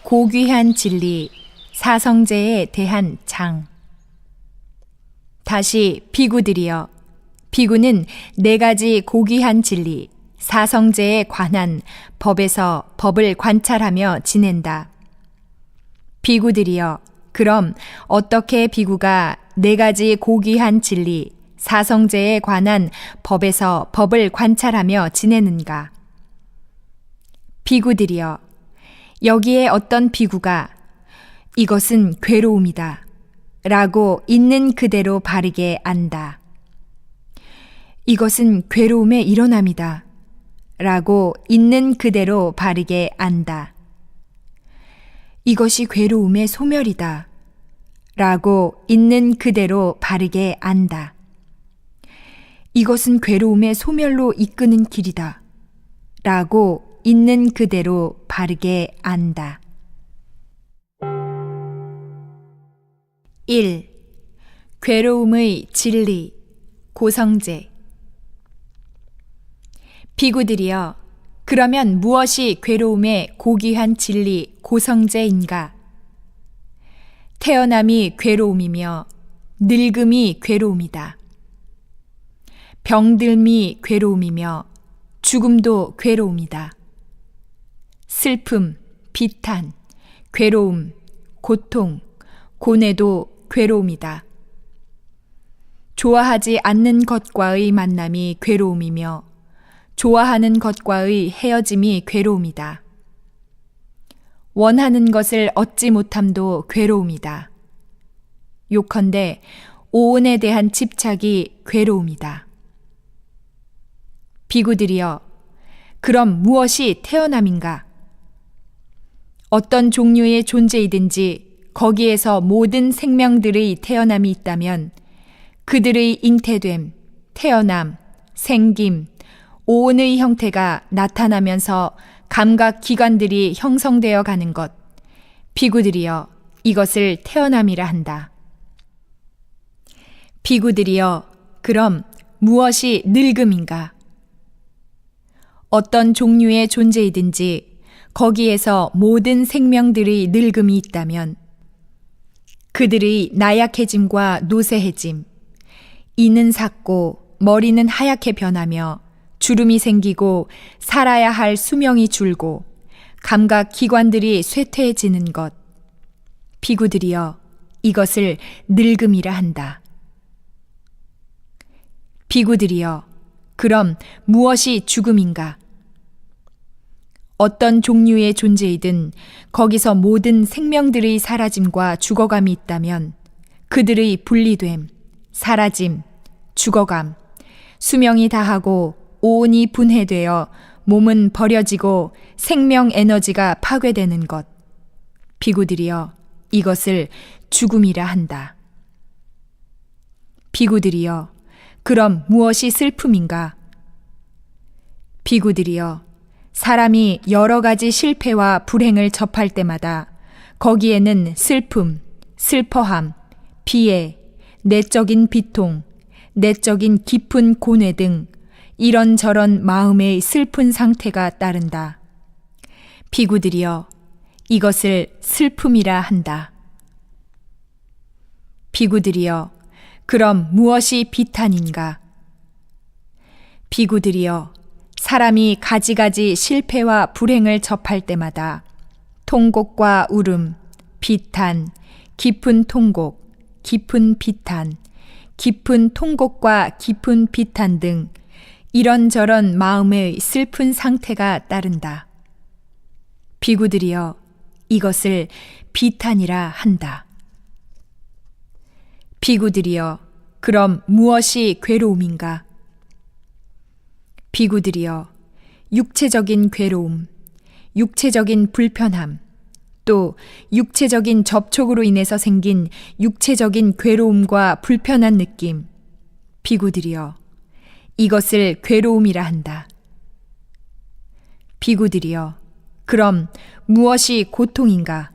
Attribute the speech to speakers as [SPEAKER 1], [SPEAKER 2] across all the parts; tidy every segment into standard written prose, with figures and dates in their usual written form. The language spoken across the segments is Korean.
[SPEAKER 1] 고귀한 진리, 사성제에 대한 장. 다시 비구들이여, 비구는 네 가지 고귀한 진리, 사성제에 관한 법에서 법을 관찰하며 지낸다. 비구들이여, 그럼 어떻게 비구가 네 가지 고귀한 진리, 사성제에 관한 법에서 법을 관찰하며 지내는가? 비구들이여, 여기에 어떤 비구가 이것은 괴로움이다 라고 있는 그대로 바르게 안다. 이것은 괴로움의 일어남이다 라고 있는 그대로 바르게 안다. 이것이 괴로움의 소멸이다 라고 있는 그대로 바르게 안다. 이것은 괴로움의 소멸로 이끄는 길이다 라고 있는 그대로 바르게 안다. 1. 괴로움의 진리, 고성제. 비구들이여, 그러면 무엇이 괴로움의 고귀한 진리, 고성제인가? 태어남이 괴로움이며 늙음이 괴로움이다. 병듦이 괴로움이며 죽음도 괴로움이다. 슬픔, 비탄, 괴로움, 고통, 고뇌도 괴로움이다. 좋아하지 않는 것과의 만남이 괴로움이며 좋아하는 것과의 헤어짐이 괴로움이다. 원하는 것을 얻지 못함도 괴로움이다. 요컨대 오온에 대한 집착이 괴로움이다. 비구들이여, 그럼 무엇이 태어남인가? 어떤 종류의 존재이든지 거기에서 모든 생명들의 태어남이 있다면 그들의 잉태됨, 태어남, 생김, 오온의 형태가 나타나면서 감각 기관들이 형성되어 가는 것, 비구들이여, 이것을 태어남이라 한다. 비구들이여, 그럼 무엇이 늙음인가? 어떤 종류의 존재이든지 거기에서 모든 생명들의 늙음이 있다면 그들의 나약해짐과 노쇠해짐, 이는 삭고 머리는 하얗게 변하며 주름이 생기고 살아야 할 수명이 줄고 감각 기관들이 쇠퇴해지는 것, 비구들이여, 이것을 늙음이라 한다. 비구들이여, 그럼 무엇이 죽음인가? 어떤 종류의 존재이든 거기서 모든 생명들의 사라짐과 죽어감이 있다면 그들의 분리됨, 사라짐, 죽어감, 수명이 다하고 오온이 분해되어 몸은 버려지고 생명 에너지가 파괴되는 것, 비구들이여, 이것을 죽음이라 한다. 비구들이여, 그럼 무엇이 슬픔인가? 비구들이여, 사람이 여러 가지 실패와 불행을 접할 때마다 거기에는 슬픔, 슬퍼함, 비애, 내적인 비통, 내적인 깊은 고뇌 등 이런저런 마음의 슬픈 상태가 따른다. 비구들이여, 이것을 슬픔이라 한다. 비구들이여, 그럼 무엇이 비탄인가? 비구들이여, 사람이 가지가지 실패와 불행을 접할 때마다 통곡과 울음, 비탄, 깊은 통곡, 깊은 비탄, 깊은 통곡과 깊은 비탄 등 이런저런 마음의 슬픈 상태가 따른다. 비구들이여, 이것을 비탄이라 한다. 비구들이여, 그럼 무엇이 괴로움인가? 비구들이여, 육체적인 괴로움, 육체적인 불편함, 또 육체적인 접촉으로 인해서 생긴 육체적인 괴로움과 불편한 느낌, 비구들이여, 이것을 괴로움이라 한다. 비구들이여, 그럼 무엇이 고통인가?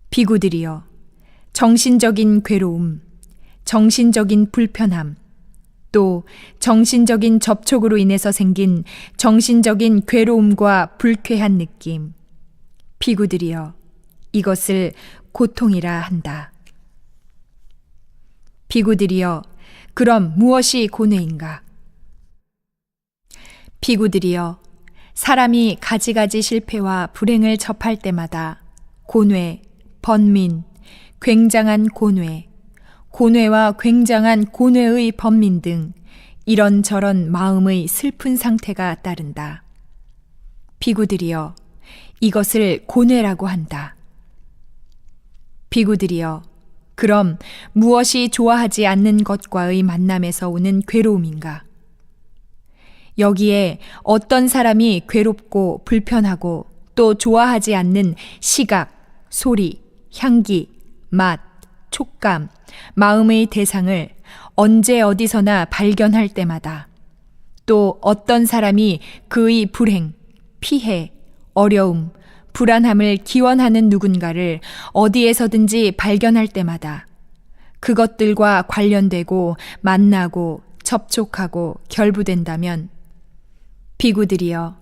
[SPEAKER 1] 비구들이여, 정신적인 괴로움, 정신적인 불편함, 또 정신적인 접촉으로 인해서 생긴 정신적인 괴로움과 불쾌한 느낌, 비구들이여, 이것을 고통이라 한다. 비구들이여, 그럼 무엇이 고뇌인가? 비구들이여, 사람이 가지가지 실패와 불행을 접할 때마다 고뇌, 번민, 굉장한 고뇌, 고뇌와 굉장한 고뇌의 번민 등 이런저런 마음의 슬픈 상태가 따른다. 비구들이여, 이것을 고뇌라고 한다. 비구들이여, 그럼 무엇이 좋아하지 않는 것과의 만남에서 오는 괴로움인가? 여기에 어떤 사람이 괴롭고 불편하고 또 좋아하지 않는 시각, 소리, 향기, 맛, 촉감, 마음의 대상을 언제 어디서나 발견할 때마다 또 어떤 사람이 그의 불행, 피해, 어려움, 불안함을 기원하는 누군가를 어디에서든지 발견할 때마다 그것들과 관련되고 만나고 접촉하고 결부된다면 비구들이여,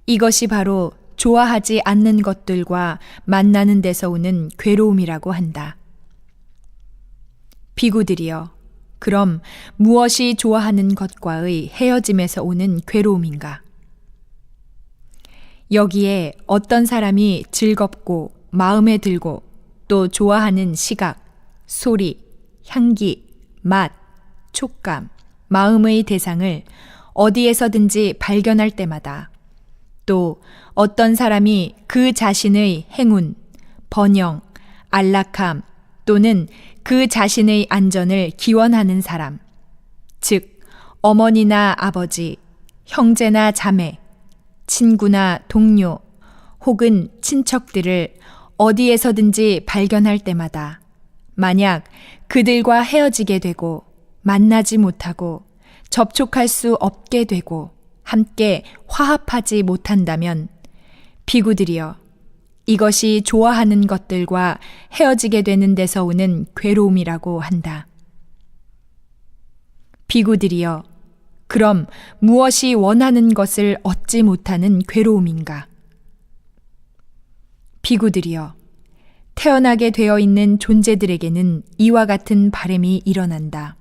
[SPEAKER 1] 이것이 바로 좋아하지 않는 것들과 만나는 데서 오는 괴로움이라고 한다. 비구들이여, 그럼 무엇이 좋아하는 것과의 헤어짐에서 오는 괴로움인가? 여기에 어떤 사람이 즐겁고 마음에 들고 또 좋아하는 시각, 소리, 향기, 맛, 촉감, 마음의 대상을 어디에서든지 발견할 때마다 또 어떤 사람이 그 자신의 행운, 번영, 안락함 또는 그 자신의 안전을 기원하는 사람, 즉 어머니나 아버지, 형제나 자매, 친구나 동료 혹은 친척들을 어디에서든지 발견할 때마다 만약 그들과 헤어지게 되고 만나지 못하고 접촉할 수 없게 되고 함께 화합하지 못한다면 비구들이여, 이것이 좋아하는 것들과 헤어지게 되는 데서 오는 괴로움이라고 한다. 비구들이여, 그럼 무엇이 원하는 것을 얻지 못하는 괴로움인가? 비구들이여, 태어나게 되어 있는 존재들에게는 이와 같은 바람이 일어난다.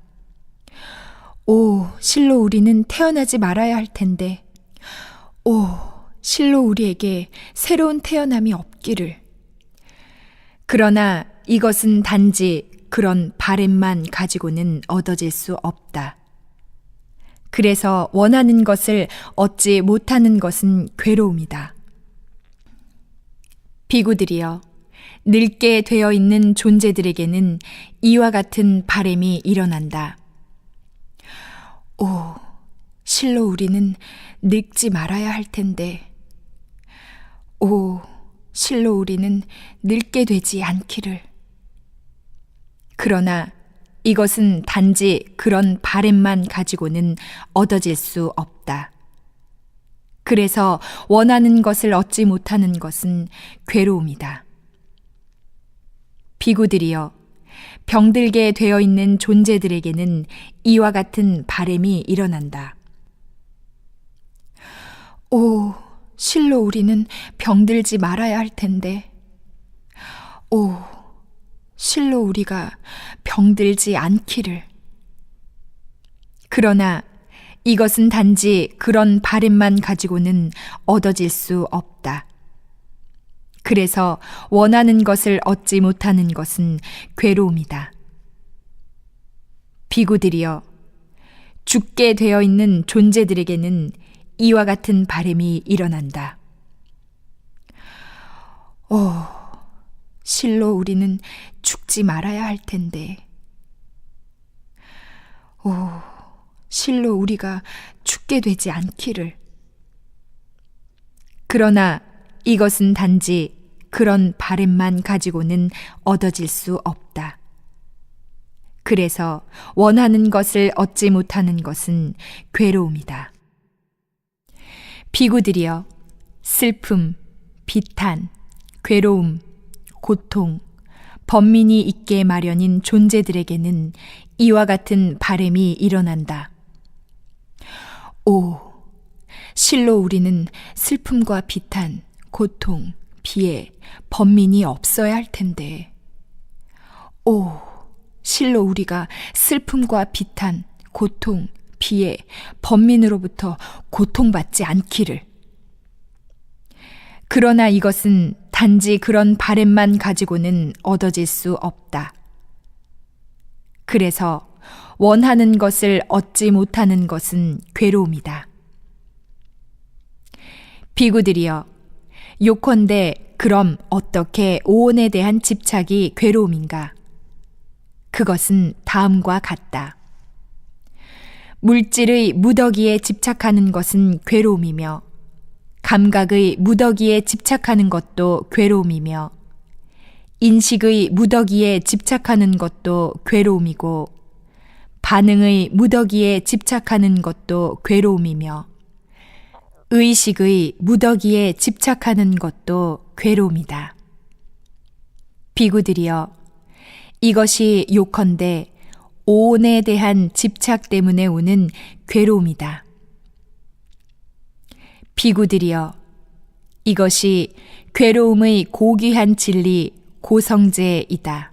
[SPEAKER 1] 오, 실로 우리는 태어나지 말아야 할 텐데. 오, 실로 우리에게 새로운 태어남이 없기를. 그러나 이것은 단지 그런 바램만 가지고는 얻어질 수 없다. 그래서 원하는 것을 얻지 못하는 것은 괴로움이다. 비구들이여, 늙게 되어 있는 존재들에게는 이와 같은 바램이 일어난다. 오, 실로 우리는 늙지 말아야 할 텐데. 오, 실로 우리는 늙게 되지 않기를. 그러나 이것은 단지 그런 바램만 가지고는 얻어질 수 없다. 그래서 원하는 것을 얻지 못하는 것은 괴로움이다. 비구들이여, 병들게 되어 있는 존재들에게는 이와 같은 바램이 일어난다. 오, 실로 우리는 병들지 말아야 할 텐데. 오, 실로 우리가 병들지 않기를. 그러나 이것은 단지 그런 바램만 가지고는 얻어질 수 없다. 그래서 원하는 것을 얻지 못하는 것은 괴로움이다. 비구들이여, 죽게 되어 있는 존재들에게는 이와 같은 바램이 일어난다. 오, 실로 우리는 죽지 말아야 할 텐데. 오, 실로 우리가 죽게 되지 않기를. 그러나 이것은 단지 그런 바램만 가지고는 얻어질 수 없다. 그래서 원하는 것을 얻지 못하는 것은 괴로움이다. 비구들이여, 슬픔, 비탄, 괴로움, 고통, 번민이 있게 마련인 존재들에게는 이와 같은 바램이 일어난다. 오, 실로 우리는 슬픔과 비탄, 고통, 비에 번민이 없어야 할 텐데. 오, 실로 우리가 슬픔과 비탄, 고통, 비에 번민으로부터 고통받지 않기를. 그러나 이것은 단지 그런 바램만 가지고는 얻어질 수 없다. 그래서 원하는 것을 얻지 못하는 것은 괴로움이다. 비구들이여, 요컨대 그럼 어떻게 오온에 대한 집착이 괴로움인가? 그것은 다음과 같다. 물질의 무더기에 집착하는 것은 괴로움이며, 감각의 무더기에 집착하는 것도 괴로움이며, 인식의 무더기에 집착하는 것도 괴로움이고, 반응의 무더기에 집착하는 것도 괴로움이며, 의식의 무더기에 집착하는 것도 괴로움이다. 비구들이여, 이것이 요컨대 오온에 대한 집착 때문에 오는 괴로움이다. 비구들이여, 이것이 괴로움의 고귀한 진리 고성제이다.